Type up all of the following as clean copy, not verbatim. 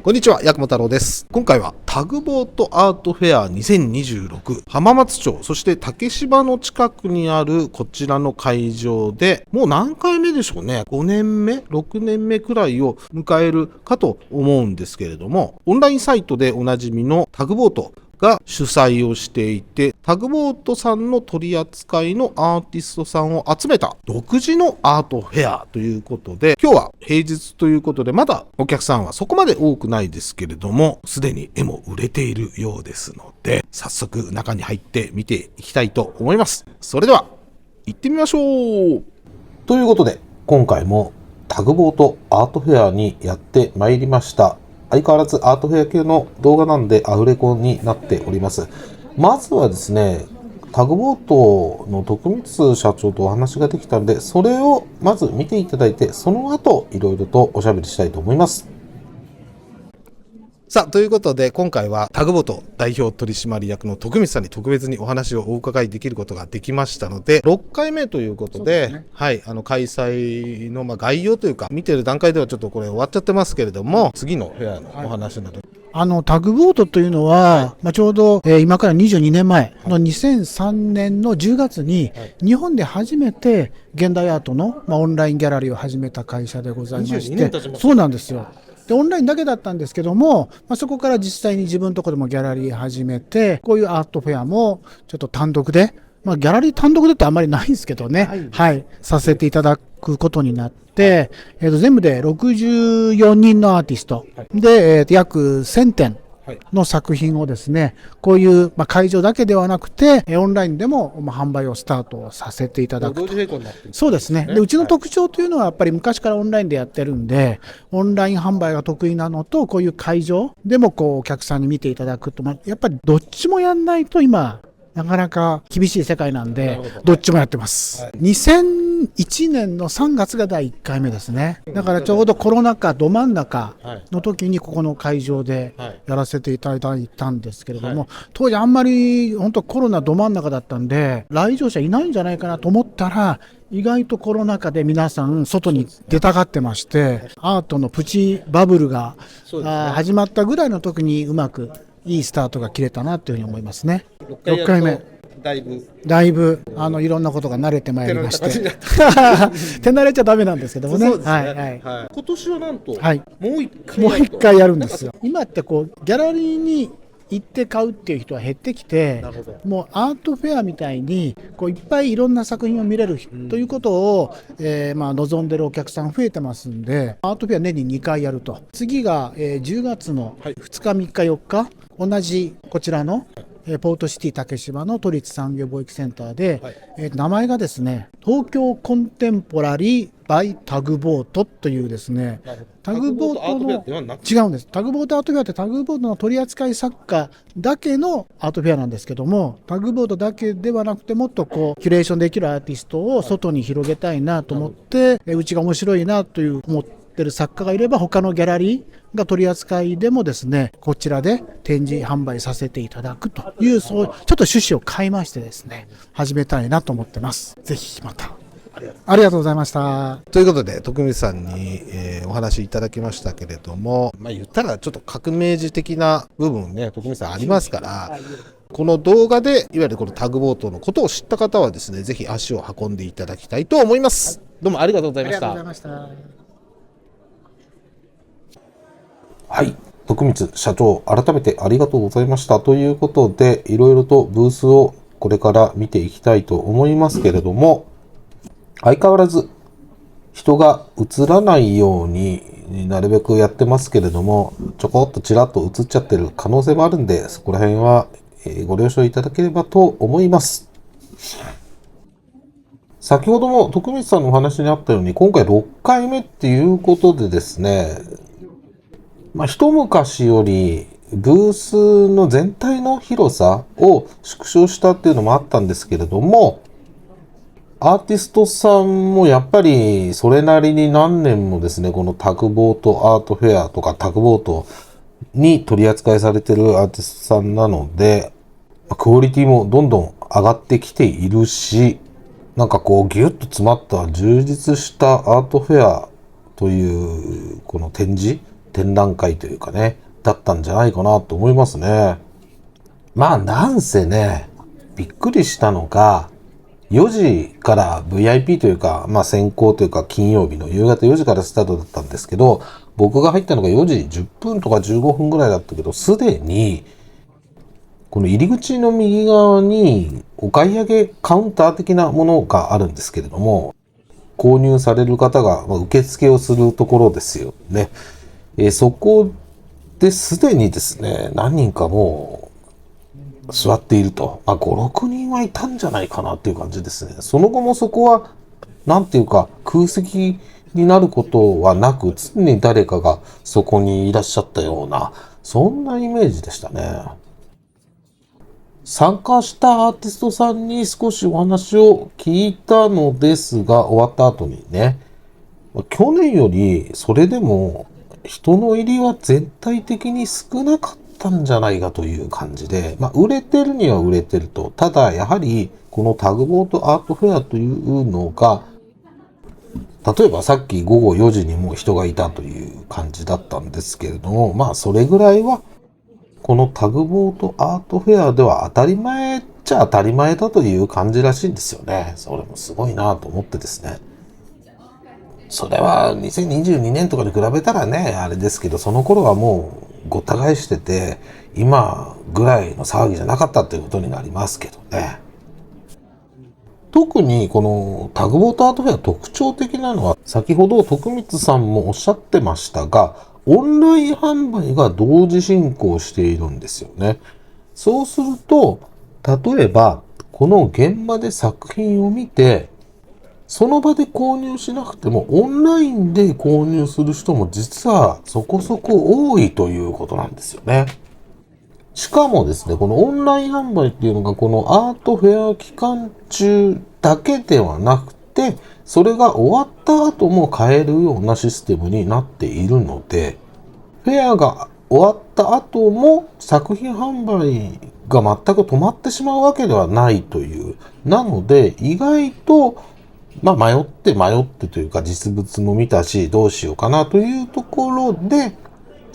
こんにちは、八雲太郎です。今回はタグボートアートフェア2026浜松町、そして竹芝の近くにあるこちらの会場で、もう何回目でしょうね、5年目、6年目くらいを迎えるかと思うんですけれども、オンラインサイトでおなじみのタグボートが主催をしていて、タグボートさんの取り扱いのアーティストさんを集めた独自のアートフェアということで、今日は平日ということでまだお客さんはそこまで多くないですけれども、すでに絵も売れているようですので、早速中に入って見ていきたいと思います。それでは行ってみましょう。ということで、今回もタグボートアートフェアにやってまいりました。相変わらずアートフェア系の動画なんでアフレコになっております。まずはですね、タグボートの徳光社長とお話ができたので、それをまず見ていただいて、その後いろいろとおしゃべりしたいと思います。さあ、ということで今回はタグボート代表取締役の徳光さんに特別にお話をお伺いできることができましたので、6回目ということで、ね、はい、開催の概要というか、見てる段階ではちょっとこれ終わっちゃってますけれども、次のフェアのお話など、タグボートというのは、ちょうど、今から22年前の2003年の10月に、日本で初めて現代アートの、オンラインギャラリーを始めた会社でございまして、そうなんですよ。でオンラインだけだったんですけども、そこから実際に自分のところでもギャラリー始めて、こういうアートフェアもちょっと単独で、ギャラリー単独でってあんまりないんですけどね、はい、させていただくことになって、全部で64人のアーティストで、約1000点の作品をですね、こういう、会場だけではなくて、オンラインでも、販売をスタートさせていただくと。そうですね。で、うちの特徴というのはやっぱり昔からオンラインでやってるんで、オンライン販売が得意なのと、こういう会場でもお客さんに見ていただくと、やっぱりどっちもやんないと今、なかなか厳しい世界なんで、どっちもやってます。2001年の3月が第1回目ですね。だからちょうどコロナ禍ど真ん中の時にここの会場でやらせていただいたんですけれども、当時あんまり本当コロナど真ん中だったんで、来場者いないんじゃないかなと思ったら、意外とコロナ禍で皆さん外に出たがってまして、アートのプチバブルが始まったぐらいの時にうまくいいスタートが切れたなというふうに思いますね。6回目。だいぶいろんなことが慣れてまいりまして。手慣れちゃダメなんですけどもね。今年はなんと、もう一回やるんですよ。今ってギャラリーに行って買うっていう人は減ってきて、もうアートフェアみたいにいっぱいいろんな作品を見れるということを、望んでるお客さん増えてますんで、アートフェア年に2回やると。次が、10月の2日3日4日、同じこちらのポートシティ竹芝の都立産業貿易センターで、名前がですね、東京コンテンポラリーバイタグボートというですね、タグボートの違うんです。タグボートアートフェアってタグボートの取扱い作家だけのアートフェアなんですけども、タグボートだけではなくてもっとキュレーションできるアーティストを外に広げたいなと思って、うちが面白いなという思ってる作家がいれば、他のギャラリーが取り扱いでもですね、こちらで展示販売させていただくという、そうちょっと趣旨を変えましてですね、始めたいなと思ってます。ぜひまたありがとうございました。ということで徳光さんに、お話いただきましたけれども、言ったらちょっと革命児的な部分ね、徳光さんありますから、この動画でいわゆるこのタグボートのことを知った方はですね、ぜひ足を運んでいただきたいと思います。どうもありがとうございました。はい、徳光社長、改めてありがとうございましたということで、いろいろとブースをこれから見ていきたいと思いますけれども、相変わらず人が映らないようになるべくやってますけれども、ちょこっとちらっと映っちゃってる可能性もあるんで、そこら辺はご了承いただければと思います。先ほども徳光さんのお話にあったように、今回6回目っていうことでですね、一昔よりブースの全体の広さを縮小したっていうのもあったんですけれども、アーティストさんもやっぱりそれなりに何年もですね、このタグボートアートフェアとかタグボートに取り扱いされてるアーティストさんなので、クオリティもどんどん上がってきているし、ギュッと詰まった充実したアートフェアというこの展示展覧会というかね、だったんじゃないかなと思いますね。まあなんせね、びっくりしたのが、4時から VIP というか、まあ先行というか金曜日の夕方4時からスタートだったんですけど、僕が入ったのが4時10分とか15分ぐらいだったけど、すでに、この入り口の右側にお買い上げカウンター的なものがあるんですけれども、購入される方が受付をするところですよね。そこですでにですね、何人かもう座っていると。5、6人はいたんじゃないかなっていう感じですね。その後もそこは、なんていうか空席になることはなく、常に誰かがそこにいらっしゃったような、そんなイメージでしたね。参加したアーティストさんに少しお話を聞いたのですが、終わった後にね、去年よりそれでも人の入りは全体的に少なかったんじゃないかという感じで、売れてるには売れてると。ただやはりこのタグボートアートフェアというのが、例えばさっき午後4時にも人がいたという感じだったんですけれども、それぐらいはこのタグボートアートフェアでは当たり前っちゃ当たり前だという感じらしいんですよね。それもすごいなと思ってですね。それは2022年とかに比べたらね、あれですけど、その頃はもうごった返してて、今ぐらいの騒ぎじゃなかったっていうことになりますけどね。特にこのタグボートアートフェア特徴的なのは、先ほど徳光さんもおっしゃってましたが、オンライン販売が同時進行しているんですよね。そうすると、例えば、この現場で作品を見て、その場で購入しなくても、オンラインで購入する人も実はそこそこ多いということなんですよね。しかもですね、このオンライン販売っていうのがこのアートフェア期間中だけではなくて、それが終わった後も買えるようなシステムになっているので、フェアが終わった後も作品販売が全く止まってしまうわけではないという。なので、意外と、迷ってというか実物も見たし、どうしようかなというところで、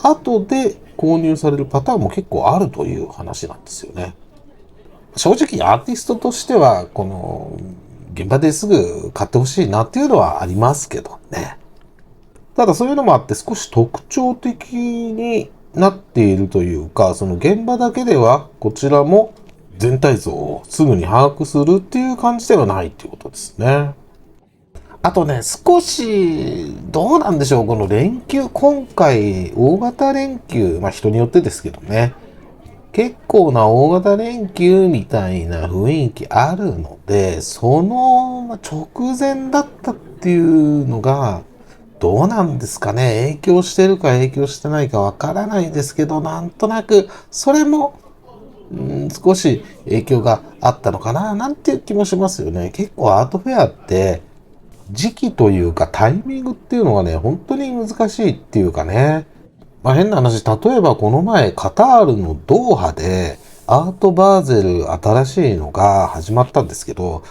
後で購入されるパターンも結構あるという話なんですよね。正直アーティストとしては、この現場ですぐ買ってほしいなっていうのはありますけどね。ただそういうのもあって少し特徴的になっているというか、その現場だけではこちらも全体像をすぐに把握するっていう感じではないっていうことですね。あとね、少し、どうなんでしょう、この連休、今回、大型連休、人によってですけどね、結構な大型連休みたいな雰囲気あるので、その直前だったっていうのが、どうなんですかね、影響してるか影響してないかわからないですけど、なんとなく、それも、少し影響があったのかな、なんていう気もしますよね。結構アートフェアって、時期というかタイミングっていうのがね、本当に難しいっていうかね。変な話、例えばこの前カタールのドーハでアートバーゼル新しいのが始まったんですけど、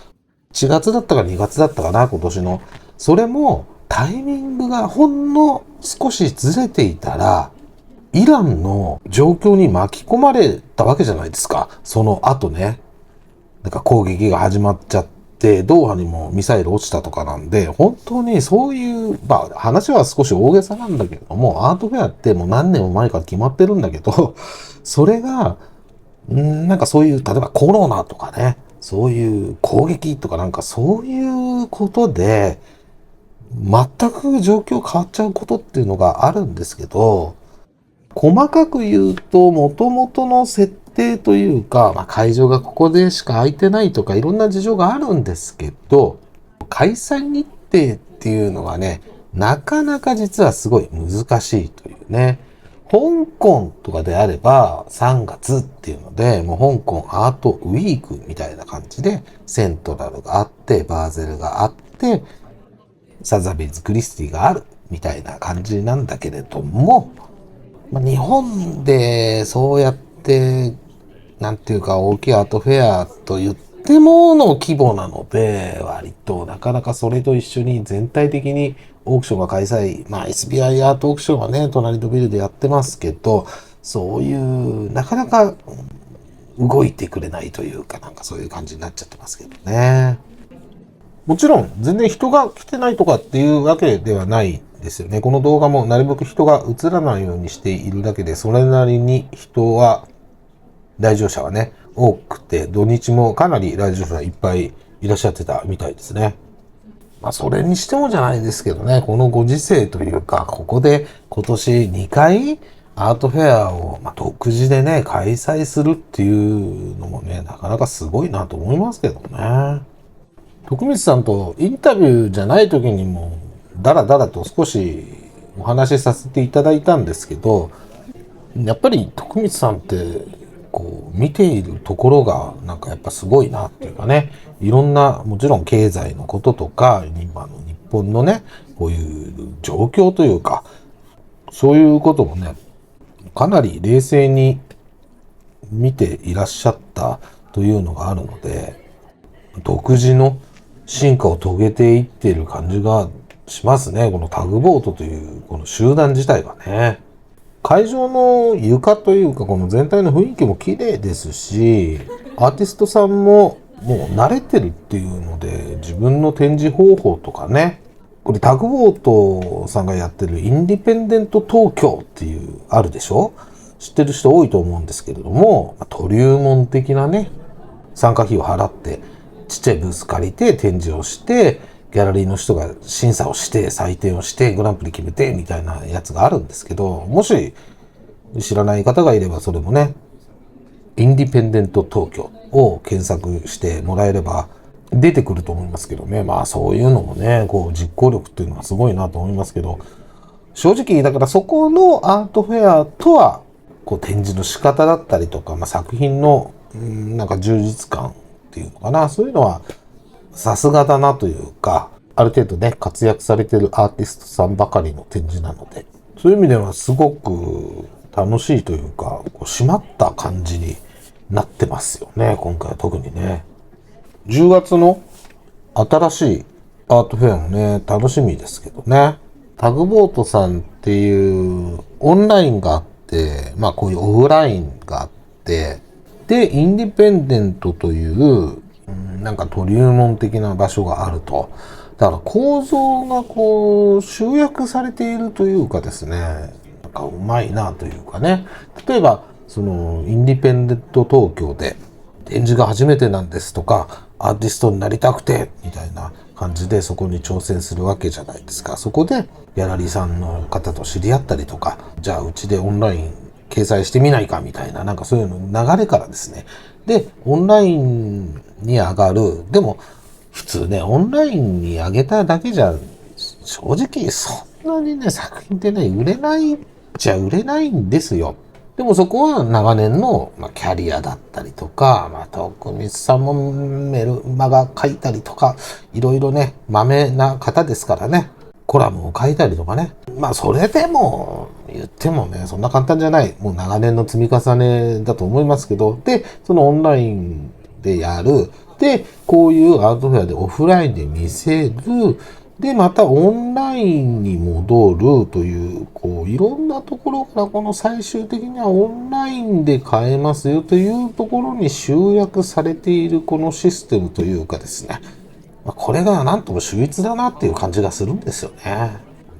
1月だったか2月だったかな、今年の。それもタイミングがほんの少しずれていたら、イランの状況に巻き込まれたわけじゃないですか。その後ね。攻撃が始まっちゃって、ドーハにもミサイル落ちたとかなんで、本当にそういう、話は少し大げさなんだけれども、アートフェアってもう何年も前から決まってるんだけど、それが、そういう、例えばコロナとかね、そういう攻撃とかそういうことで、全く状況変わっちゃうことっていうのがあるんですけど、細かく言うと、元々の設定というか、会場がここでしか空いてないとかいろんな事情があるんですけど、開催日程っていうのがね、なかなか実はすごい難しいというね。香港とかであれば3月っていうので、もう香港アートウィークみたいな感じで、セントラルがあって、バーゼルがあって、サザビーズ・クリスティがあるみたいな感じなんだけれども、日本でそうやって、なんていうか大きいアートフェアと言ってもの規模なので、割となかなかそれと一緒に全体的にオークションが開催、SBI アートオークションはね、隣のビルでやってますけど、そういう、なかなか動いてくれないというか、なんかそういう感じになっちゃってますけどね。もちろん、全然人が来てないとかっていうわけではないですよね。この動画もなるべく人が映らないようにしているだけで、それなりに人は、来場者はね、多くて、土日もかなり来場者いっぱいいらっしゃってたみたいですね。それにしてもじゃないですけどね、このご時世というか、ここで今年2回アートフェアを独自でね、開催するっていうのもね、なかなかすごいなと思いますけどね。徳光さんとインタビューじゃない時にも、だらだらと少しお話しさせていただいたんですけど、やっぱり徳光さんってこう見ているところがなんかやっぱすごいなっていうかね、いろんなもちろん経済のこととか今の日本のねこういう状況というかそういうこともねかなり冷静に見ていらっしゃったというのがあるので、独自の進化を遂げていっている感じがしますね。このタグボートというこの集団自体がね。会場の床というかこの全体の雰囲気も綺麗ですし、アーティストさんももう慣れてるっていうので自分の展示方法とかね、これタグボートさんがやってるインディペンデント東京っていうあるでしょ？知ってる人多いと思うんですけれども、登竜門的なね参加費を払ってちっちゃいブース借りて展示をしてギャラリーの人が審査をして採点をしてグランプリ決めてみたいなやつがあるんですけど、もし知らない方がいればそれもねインディペンデント東京を検索してもらえれば出てくると思いますけどね。そういうのもねこう実行力っていうのはすごいなと思いますけど、正直だからそこのアートフェアとはこう展示の仕方だったりとか、作品のなんか充実感っていうのかな、そういうのはさすがだなというか、ある程度ね活躍されているアーティストさんばかりの展示なので、そういう意味ではすごく楽しいというかこう締まった感じになってますよね。今回は特にね10月の新しいアートフェアもね楽しみですけどね。タグボートさんっていうオンラインがあって、こういうオフラインがあって、でインディペンデントというなんか登竜門的な場所があると。だから構造がこう集約されているというかですね、なんかうまいなというかね。例えばそのインディペンデント東京で展示が初めてなんですとか、アーティストになりたくてみたいな感じでそこに挑戦するわけじゃないですか。そこでギャラリーさんの方と知り合ったりとか、じゃあうちでオンライン掲載してみないかみたいな、なんかそういうの流れからですね。でオンラインに上がる。でも普通ねオンラインに上げただけじゃ正直そんなにね作品ってね売れないじゃ売れないんですよ。でもそこは長年のキャリアだったりとか、徳光さんもメルマガ書いたりとか、いろいろね、まめな方ですからね、コラムを書いたりとかね。それでも、言ってもね、そんな簡単じゃない。もう長年の積み重ねだと思いますけど、で、そのオンラインでやる。で、こういうアートフェアでオフラインで見せる。で、またオンラインに戻るという、いろんなところからこの最終的にはオンラインで買えますよというところに集約されているこのシステムというかですね。これがなんとも秀逸だなっていう感じがするんですよね。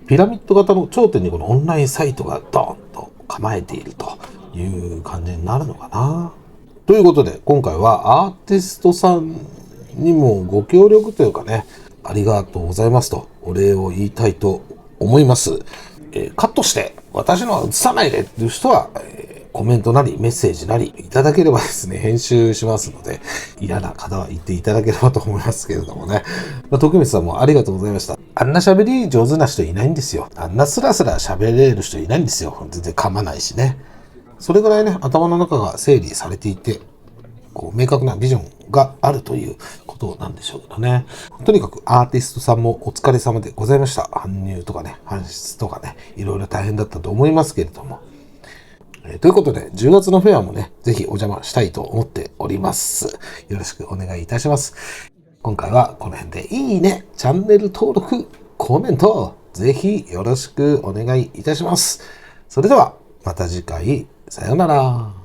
ピラミッド型の頂点にこのオンラインサイトがドーンと構えているという感じになるのかな。ということで、今回はアーティストさんにもご協力というかね、ありがとうございますとお礼を言いたいと思います。カットして私のは映さないでっていう人は、コメントなりメッセージなりいただければですね、編集しますので、嫌な方は言っていただければと思いますけれどもね。徳光さんもありがとうございました。あんな喋り上手な人いないんですよ。あんなスラスラ喋れる人いないんですよ。全然噛まないしね。それぐらいね、頭の中が整理されていて、明確なビジョンがあるということなんでしょうけどね。とにかくアーティストさんもお疲れ様でございました。搬入とかね、搬出とかね、いろいろ大変だったと思いますけれども。ということで、10月のフェアもね、ぜひお邪魔したいと思っております。よろしくお願いいたします。今回はこの辺でいいね、チャンネル登録、コメント、ぜひよろしくお願いいたします。それではまた次回、さようなら。